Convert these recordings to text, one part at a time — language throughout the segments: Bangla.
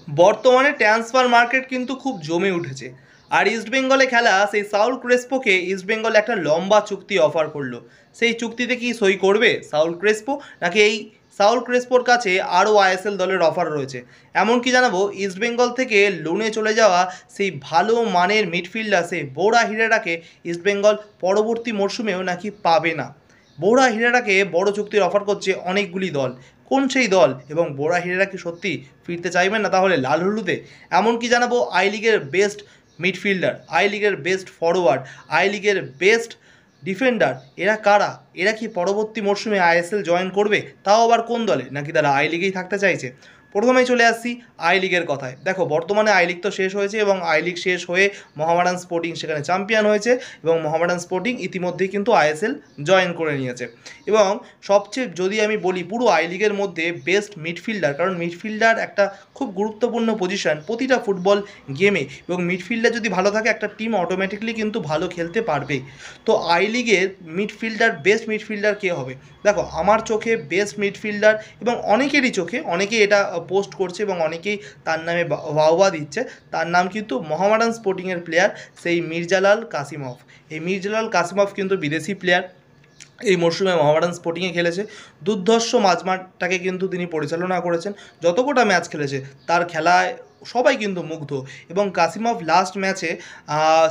বর্তমানে ট্রান্সফার মার্কেট কিন্তু খুব জমে উঠেছে। আর ইস্টবেঙ্গলে খেলা সেই সাউল ক্রেসপোকে ইস্টবেঙ্গল একটা লম্বা চুক্তি অফার করলো। সেই চুক্তিতে কি সই করবে সাউল ক্রেসপো, নাকি এই সাউল ক্রেসপোর কাছে আরও আইএসএল দলের অফার রয়েছে? এমনকি জানাবো ইস্টবেঙ্গল থেকে লোনে চলে যাওয়া সেই ভালো মানের মিডফিল্ডার সেই বোরা হিরেরাকে ইস্টবেঙ্গল পরবর্তী মরশুমেও নাকি পাবে না। বোরা হিরেরাকে বড় চুক্তির অফার করছে অনেকগুলি দল। কোন সেই দল এবং বোরা হিরেরা কি সত্যি ফিরতে চাইবেন না তাহলে লাল হলুদে? এমনকি জানাবো আই লিগের বেস্ট মিডফিল্ডার, আই লিগের বেস্ট ফরওয়ার্ড, আই লিগের বেস্ট ডিফেন্ডার এরা কারা? এরা কি পরবর্তী মরশুমে আইএসএল জয়েন করবে? তাও আবার কোন দলে? নাকি তারা আই লিগেই থাকতে চাইছে? প্রথমেই চলে আসছি আই লিগের কথায়। দেখো বর্তমানে আই লিগ তো শেষ হয়েছে এবং আই লিগ শেষ হয়ে মোহামেডান স্পোর্টিং সেখানে চ্যাম্পিয়ন হয়েছে এবং মোহামেডান স্পোর্টিং ইতিমধ্যেই কিন্তু আইএসএল জয়েন করে নিয়েছে। এবং সবচেয়ে যদি আমি বলি পুরো আই লিগের মধ্যে বেস্ট মিডফিল্ডার, কারণ মিডফিল্ডার একটা খুব গুরুত্বপূর্ণ পজিশন প্রতিটা ফুটবল গেমে, এবং মিডফিল্ডার যদি ভালো থাকে একটা টিম অটোমেটিকলি কিন্তু ভালো খেলতে পারবে। তো আই লিগের মিডফিল্ডার বেস্ট মিডফিল্ডার কে হবে? দেখো আমার চোখে বেস্ট মিডফিল্ডার এবং অনেকেরই চোখে, অনেকেই এটা পোস্ট করছে এবং অনেকেই তার নামে বাহবা দিচ্ছে, তার নাম কিন্তু মোহামেডান স্পোর্টিংয়ের প্লেয়ার সেই মির্জালাল কাসিমভ। এই মির্জালাল কাসিমভ কিন্তু বিদেশি প্লেয়ার, এই মরশুমে মোহামেডান স্পোর্টিংয়ে খেলেছে। দুর্ধর্ষ মাঝমাঠটাকে কিন্তু তিনি পরিচালনা করেছেন। যত কটা ম্যাচ খেলেছে তার খেলায় সবাই কিন্তু মুগ্ধ। এবং কাসিমভ লাস্ট ম্যাচে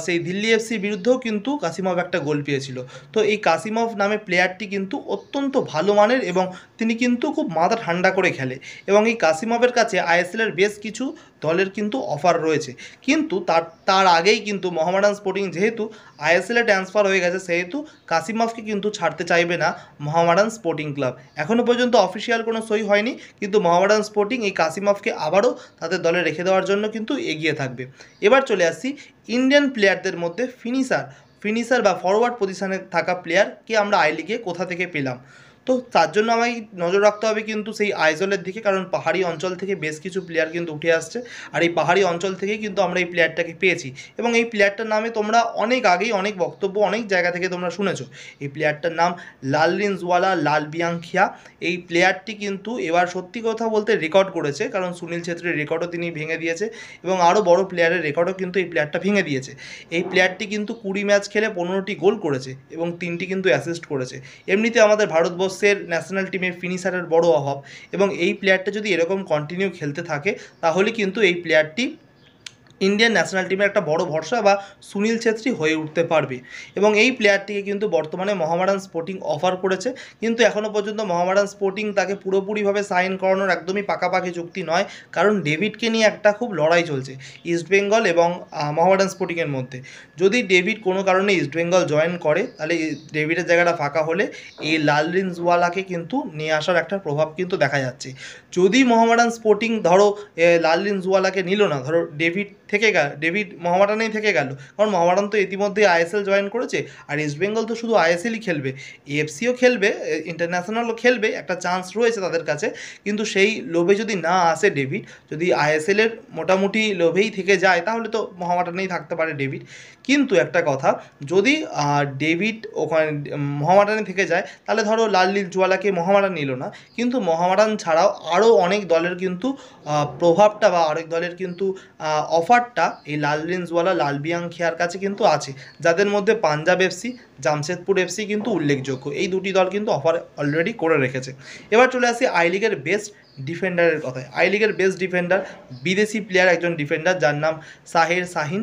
সেই দিল্লি এফসির বিরুদ্ধেও কিন্তু কাসিমভ একটা গোল পেয়েছিল। তো এই কাসিমভ নামে প্লেয়ারটি কিন্তু অত্যন্ত ভালো মানের এবং তিনি কিন্তু খুব মাথা ঠান্ডা করে খেলে। এবং এই কাসিমভের কাছে আইএসএলের বেশ কিছু দলের কিন্তু অফার রয়েছে। কিন্তু তার আগেই কিন্তু মোহামেডান স্পোর্টিং যেহেতু আইএসএলে ট্রান্সফার হয়ে গেছে, সেহেতু কাসিমভকে কিন্তু ছাড়তে চাইবে না মোহামেডান স্পোর্টিং ক্লাব। এখনও পর্যন্ত অফিসিয়াল কোনো সই হয়নি, কিন্তু মোহামেডান স্পোর্টিং এই কাসিমভকে আবারও তাদের দলে রেখে দেওয়ার জন্য কিন্তু এগিয়ে থাকবে। এবার চলে আসছি ইন্ডিয়ান প্লেয়ারদের মধ্যে ফিনিশার বা ফরওয়ার্ড পজিশনে থাকা প্লেয়ারকে আমরা আই লিগে কোথা থেকে পেলাম। তো তার জন্য আমায় নজর রাখতে হবে কিন্তু সেই আইজলের দিকে, কারণ পাহাড়ি অঞ্চল থেকে বেশ কিছু প্লেয়ার কিন্তু উঠে আসছে। আর এই পাহাড়ি অঞ্চল থেকেই কিন্তু আমরা এই প্লেয়ারটাকে পেয়েছি এবং এই প্লেয়ারটার নামে তোমরা অনেক আগেই অনেক বক্তব্য অনেক জায়গা থেকে তোমরা শুনেছো। এই প্লেয়ারটার নাম লালরিনজওয়ালা লাল বিয়াংখিয়া। এই প্লেয়ারটি কিন্তু এবার সত্যি কথা বলতে রেকর্ড করেছে, কারণ সুনীল ছেত্রীর রেকর্ডও তিনি ভেঙে দিয়েছে এবং আরও বড় প্লেয়ারের রেকর্ডও কিন্তু এই প্লেয়ারটা ভেঙে দিয়েছে। এই প্লেয়ারটি কিন্তু 20 ম্যাচ খেলে 15টি গোল করেছে এবং 3টি কিন্তু অ্যাসিস্ট করেছে। এমনিতে আমাদের ভারতবর্ষের ন্যাশনাল টিমে ফিনিশারের বড় অভাব, এবং এই প্লেয়ারটা যদি এরকম কন্টিনিউ খেলতে থাকে তাহলে কিন্তু এই প্লেয়ারটি ইন্ডিয়ান ন্যাশনাল টিমের একটা বড় ভরসা বা সুনীল ছেত্রী হয়ে উঠতে পারবে। এবং এই প্লেয়ারটিকে কিন্তু বর্তমানে মোহামেডান স্পোর্টিং অফার করেছে, কিন্তু এখনও পর্যন্ত মোহামেডান স্পোর্টিং তাকে পুরোপুরিভাবে সাইন করানোর একদমই পাকাপাকি চুক্তি নয়, কারণ ডেভিডকে নিয়ে একটা খুব লড়াই চলছে ইস্টবেঙ্গল এবং মোহামেডান স্পোর্টিংয়ের মধ্যে। যদি ডেভিড কোনো কারণে ইস্টবেঙ্গল জয়েন করে তাহলে ডেভিডের জায়গাটা ফাঁকা হলে এই লালরিনজওয়ালাকে কিন্তু নিয়ে আসার একটা প্রভাব কিন্তু দেখা যাচ্ছে। যদি মোহামেডান স্পোর্টিং ধরো লালরিনজওয়ালাকে নিল না, ধরো ডেভিড মোহামেডানেই থেকে গেল, কারণ মোহামেডান তো ইতিমধ্যে আইএসএল জয়েন করেছে আর ইস্টবেঙ্গল তো শুধু আইএসএলই খেলবে, এএফসিও খেলবে, ইন্টারন্যাশনালও খেলবে, একটা চান্স রয়েছে তাদের কাছে। কিন্তু সেই লোভে যদি না আসে ডেভিড, যদি আইএসএলের মোটামুটি লোভেই থেকে যায় তাহলে তো মোহামেডানেই থাকতে পারে ডেভিড। কিন্তু একটা কথা, যদি ডেভিড ওখানে মোহামেডানে থেকে যায় তাহলে ধরো লালরিনজওয়ালাকে মোহামেডান নিল না, কিন্তু মোহামেডান ছাড়াও আরও অনেক দলের কিন্তু প্রভাবটা বা আরেক দলের কিন্তু অফারটা এই লালরিনজওয়ালা লাল বিয়াংখিয়ার কাছে কিন্তু আছে, যাদের মধ্যে পাঞ্জাব এফসি, জামশেদপুর এফসি কিন্তু উল্লেখযোগ্য। এই দুটি দল কিন্তু অফার অলরেডি করে রেখেছে। এবার চলে আসি আই লিগের বেস্ট ডিফেন্ডারের কথায়। আই লিগের বেস্ট ডিফেন্ডার বিদেশি প্লেয়ার, একজন ডিফেন্ডার যার নাম সাহের শাহিন।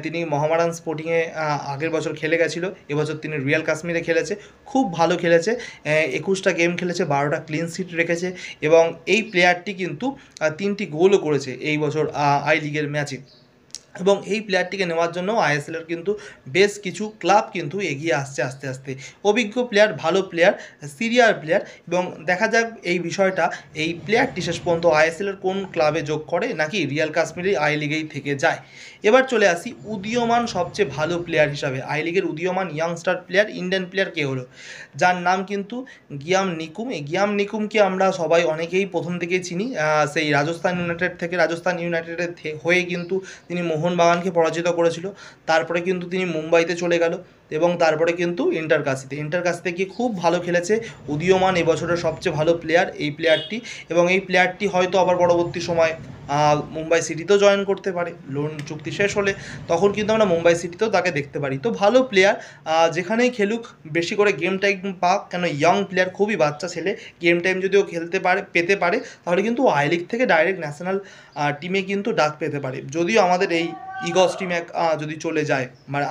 তিনি মোহামেডান স্পোর্টিংয়ে আগের বছর খেলে গেছিলো, এবছর তিনি রিয়াল কাশ্মীরে খেলেছে, খুব ভালো খেলেছে। 21টা গেম খেলেছে, 12টা ক্লিন শিট রেখেছে এবং এই প্লেয়ারটি কিন্তু 3টি গোলও করেছে এই বছর আই লিগের ম্যাচে। এবং এই প্লেয়ারটিকে নেওয়ার জন্য আইএসএলের কিন্তু বেশ কিছু ক্লাব কিন্তু এগিয়ে আসছে আস্তে আস্তে। অভিজ্ঞ প্লেয়ার, ভালো প্লেয়ার, সিরিয়ার প্লেয়ার, এবং দেখা যাক এই বিষয়টা এই প্লেয়ারটি শেষ পর্যন্ত আইএসএলের কোন ক্লাবে যোগ করে নাকি রিয়াল কাশ্মীরি আই লিগেই থেকে যায়। এবার চলে আসি উদীয়মান সবচেয়ে ভালো প্লেয়ার হিসাবে। আই লিগের উদীয়মান ইয়াংস্টার প্লেয়ার, ইন্ডিয়ান প্লেয়ার কে হলো, যার নাম কিন্তু গিয়াম নিকুম। এই গিয়াম নিকুমকে আমরা সবাই অনেকেই প্রথম থেকেই চিনি, সেই রাজস্থান ইউনাইটেডের হয়ে কিন্তু তিনি মোহনবাগানকে পরাজিত করেছিল। তারপরে কিন্তু তিনি মুম্বাইতে চলে গেল এবং তারপরে কিন্তু ইন্টারকাশিতে গিয়ে খুব ভালো খেলেছে। উদীয়মান এবছরের সবচেয়ে ভালো প্লেয়ার এই প্লেয়ারটি, এবং এই প্লেয়ারটি হয়তো আবার পরবর্তী সময় মুম্বাই সিটিতেও জয়েন করতে পারে লোন চুক্তি শেষ হলে, তখন কিন্তু আমরা মুম্বাই সিটিতেও তাকে দেখতে পারি। তো ভালো প্লেয়ার, যেখানেই খেলুক বেশি করে গেম টাইম পাক, কেন ইয়ং প্লেয়ার, খুবই বাচ্চা ছেলে, গেম টাইম যদিও খেলতে পারে পেতে পারে তাহলে কিন্তু আই লিগ থেকে ডাইরেক্ট ন্যাশনাল টিমে কিন্তু ডাক পেতে পারে। যদিও আমাদের এই ইগস টিমে যদি চলে যায়, মানে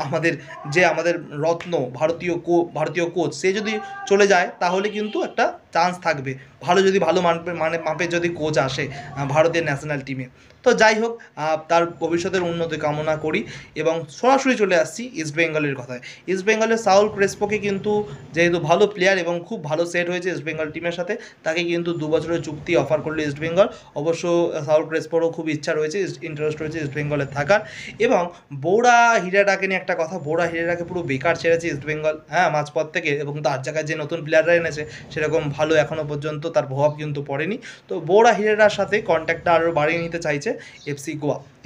আমাদের রত্ন ভারতীয় কোচ সে যদি চলে যায় তাহলে কিন্তু একটা চান্স থাকবে, ভালো মাপের যদি কোচ আসে ভারতের ন্যাশনাল টিমে। তো যাই হোক, তার ভবিষ্যতের উন্নতি কামনা করি। এবং সরাসরি চলে আসছি ইস্টবেঙ্গলের কথায়। ইস্টবেঙ্গলের সাউল ক্রেসপোকে কিন্তু, যেহেতু ভালো প্লেয়ার এবং খুব ভালো সেট হয়েছে ইস্টবেঙ্গল টিমের সাথে, তাকে কিন্তু 2 বছরের চুক্তি অফার করলো ইস্টবেঙ্গল। অবশ্য সাউল ক্রেসপোরও খুব ইচ্ছা রয়েছে, ইন্টারেস্ট রয়েছে ইস্টবেঙ্গলে থাকার। এবং বৌড়া হিরাটাকে নিয়ে একটা কথা, বৌড়া হিরাটাকে পুরো বেকার ছেড়েছে ইস্টবেঙ্গল, হ্যাঁ, মাঝপথ থেকে। এবং তার জায়গায় যে নতুন প্লেয়াররা এনেছে সেরকম ভালো এখনও পর্যন্ত তার প্রভাব কিন্তু পড়েনি। তো বৌড়া হিরেরার সাথে কন্ট্যাক্টটা আরও বাড়িয়ে নিতে চাইছে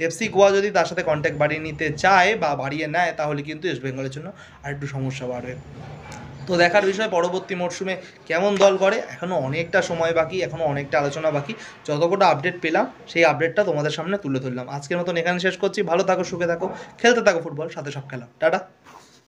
এফসি গোয়া যদি তার সাথে কন্ট্যাক্ট বাড়িয়ে নিতে চায় বা বাড়িয়ে নেয় তাহলে কিন্তু ইস্টবেঙ্গলের জন্য আরেকটু সমস্যা বাড়বে। তো দেখার বিষয় পরবর্তী মরশুমে কেমন দল করে, এখনও অনেকটা সময় বাকি, এখনও অনেকটা আলোচনা বাকি। যতটা আপডেট পেলাম সেই আপডেটটা তোমাদের সামনে তুলে ধরলাম। আজকের মতন এখানে শেষ করছি। ভালো থাকো, সুখে থাকো, খেলতে থাকো ফুটবল, সাথে সব খেলা। টাটা।